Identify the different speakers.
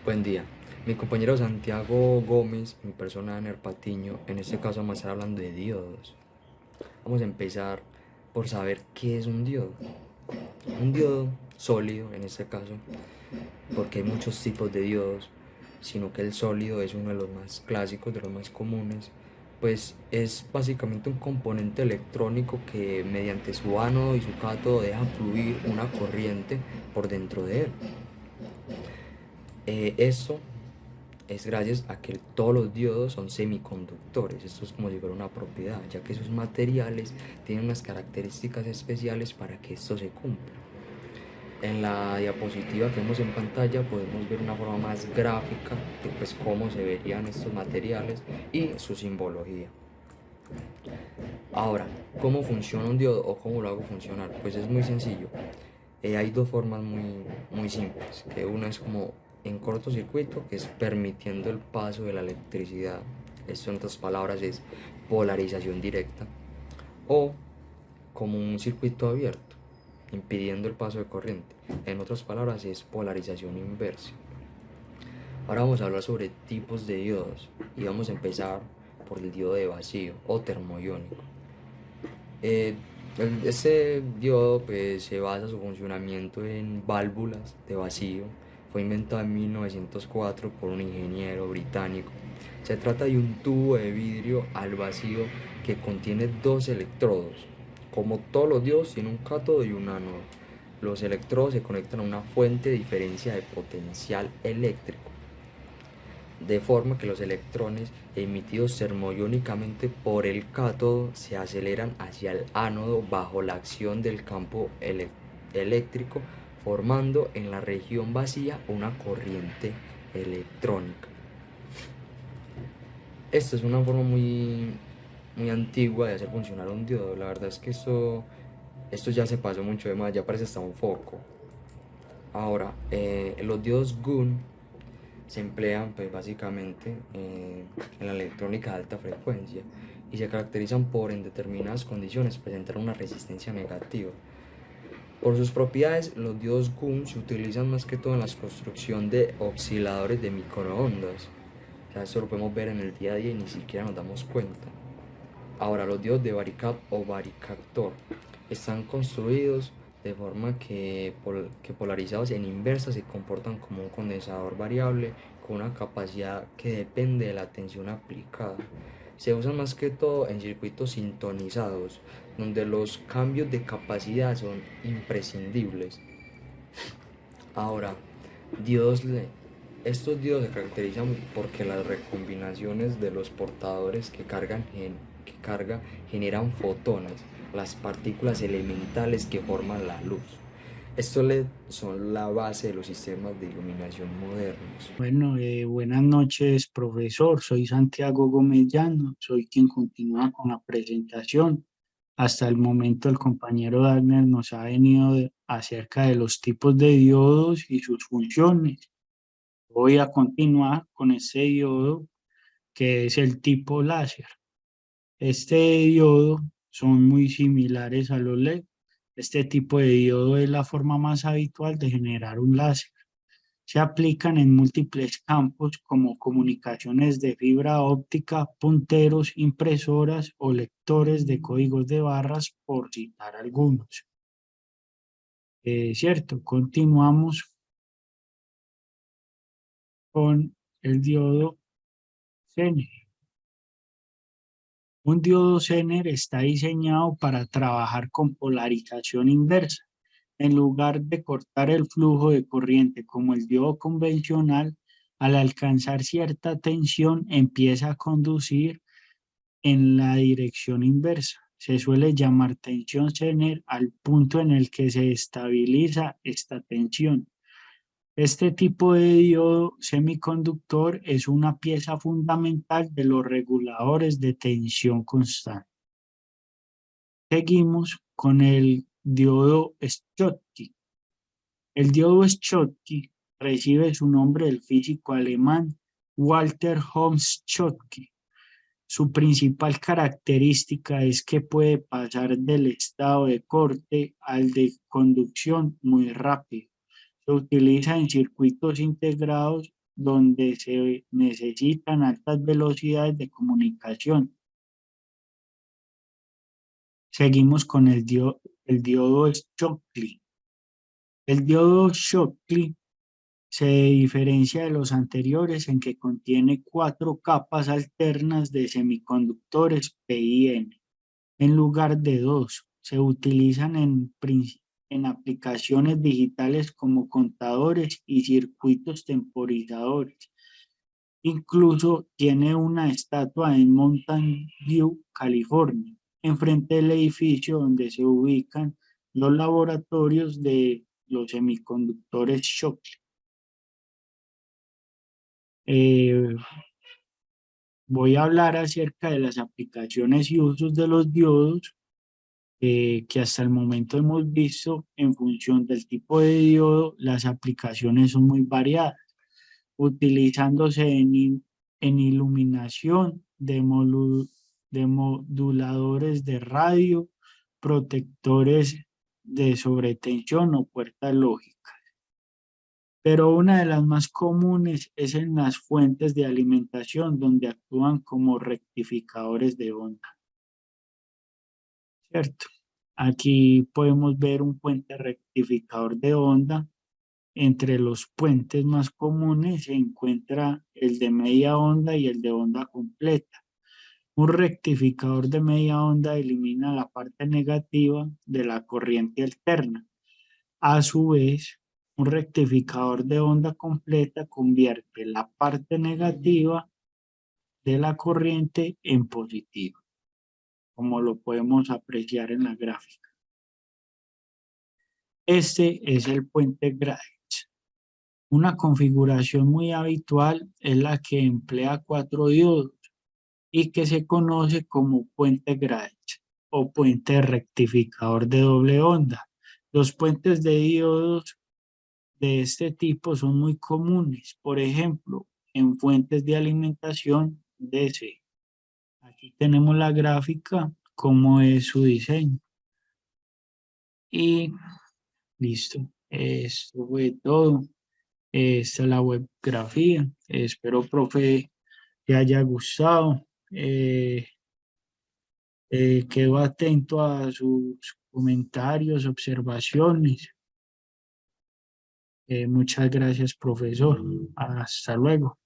Speaker 1: Buen día. Mi compañero Santiago Gómez, mi persona Aner Patiño, en este caso vamos a estar hablando de diodos. Vamos a empezar por saber qué es un diodo. Un diodo sólido, en este caso, porque hay muchos tipos de diodos, sino que el sólido es uno de los más clásicos, de los más comunes, pues es básicamente un componente electrónico que mediante su ánodo y su cátodo deja fluir una corriente por dentro de él. Esto es gracias a que todos los diodos son semiconductores. Esto es como si fuera una propiedad, ya que sus materiales tienen unas características especiales para que esto se cumpla. En la diapositiva que vemos en pantalla podemos ver una forma más gráfica de pues cómo se verían estos materiales y su simbología. Ahora, ¿cómo funciona un diodo o cómo lo hago funcionar? Pues es muy sencillo. Hay dos formas muy simples, que una es como en cortocircuito, que es permitiendo el paso de la electricidad. Esto en otras palabras es polarización directa. O como un circuito abierto, impidiendo el paso de corriente. En otras palabras es polarización inversa. Ahora vamos a hablar sobre tipos de diodos y vamos a empezar por el diodo de vacío o termoiónico. Eh, este diodo pues, se basa su funcionamiento en válvulas de vacío. Fue inventado en 1904 por un ingeniero británico. Se trata de un tubo de vidrio al vacío que contiene dos electrodos. Como todos los diodos, tiene un cátodo y un ánodo. Los electrodos se conectan a una fuente de diferencia de potencial eléctrico, de forma que los electrones emitidos termoiónicamente por el cátodo se aceleran hacia el ánodo bajo la acción del campo eléctrico, formando en la región vacía una corriente electrónica. Esta es una forma muy antigua de hacer funcionar un diodo. La verdad es que esto ya se pasó mucho de más, ya parece hasta un foco. Ahora, los diodos GUN se emplean pues básicamente en la electrónica de alta frecuencia y se caracterizan por en determinadas condiciones presentar una resistencia negativa. Por sus propiedades, los diodos GUN se utilizan más que todo en la construcción de osciladores de microondas. O sea, esto lo podemos ver en el día a día y ni siquiera nos damos cuenta. Ahora, los diodos de varicap o varicaptor están construidos de forma que polarizados en inversa se comportan como un condensador variable con una capacidad que depende de la tensión aplicada. Se usan más que todo en circuitos sintonizados, donde los cambios de capacidad son imprescindibles. Ahora, diodos LED. Estos diodos se caracterizan porque las recombinaciones de los portadores que carga generan fotones, las partículas elementales que forman la luz. Estos LED son la base de los sistemas de iluminación modernos.
Speaker 2: Bueno, buenas noches, profesor. Soy Santiago Gómez Llano, soy quien continúa con la presentación. Hasta el momento el compañero Dagner nos ha venido acerca de los tipos de diodos y sus funciones. Voy a continuar con este diodo que es el tipo láser. Este diodo son muy similares a los LED. Este tipo de diodo es la forma más habitual de generar un láser. Se aplican en múltiples campos como comunicaciones de fibra óptica, punteros, impresoras o lectores de códigos de barras, por citar algunos. Cierto, continuamos con el diodo Zener. Un diodo Zener está diseñado para trabajar con polarización inversa. En lugar de cortar el flujo de corriente como el diodo convencional, al alcanzar cierta tensión empieza a conducir en la dirección inversa. Se suele llamar tensión Zener al punto en el que se estabiliza esta tensión. Este tipo de diodo semiconductor es una pieza fundamental de los reguladores de tensión constante. Seguimos con el diodo Schottky. El diodo Schottky recibe su nombre del físico alemán Walter Holmes Schottky. Su principal característica es que puede pasar del estado de corte al de conducción muy rápido. Se utiliza en circuitos integrados donde se necesitan altas velocidades de comunicación. Seguimos con el diodo Schottky. El diodo Schottky se diferencia de los anteriores en que contiene 4 capas alternas de semiconductores P y N, en lugar de 2. Se utilizan en aplicaciones digitales como contadores y circuitos temporizadores. Incluso tiene una estatua en Mountain View, California, enfrente del edificio donde se ubican los laboratorios de los semiconductores Schottky. Eh, Voy a hablar acerca de las aplicaciones y usos de los diodos que hasta el momento hemos visto. En función del tipo de diodo, las aplicaciones son muy variadas, utilizándose en iluminación de moduladores de radio, protectores de sobretensión o puertas lógicas. Pero una de las más comunes es en las fuentes de alimentación, donde actúan como rectificadores de onda, ¿cierto? Aquí podemos ver un puente rectificador de onda. Entre los puentes más comunes se encuentra el de media onda y el de onda completa. Un rectificador de media onda elimina la parte negativa de la corriente alterna. A su vez, un rectificador de onda completa convierte la parte negativa de la corriente en positiva, como lo podemos apreciar en la gráfica. Este es el puente Graetz. Una configuración muy habitual es la que emplea 4 diodos y que se conoce como puente Graetz o puente rectificador de doble onda. Los puentes de diodos de este tipo son muy comunes, por ejemplo, en fuentes de alimentación DC. Aquí tenemos la gráfica, cómo es su diseño. Y listo, esto fue todo. Esta es la webgrafía. Espero, profe, te haya gustado. Quedo atento a sus comentarios, observaciones. Muchas gracias, profesor. Hasta luego.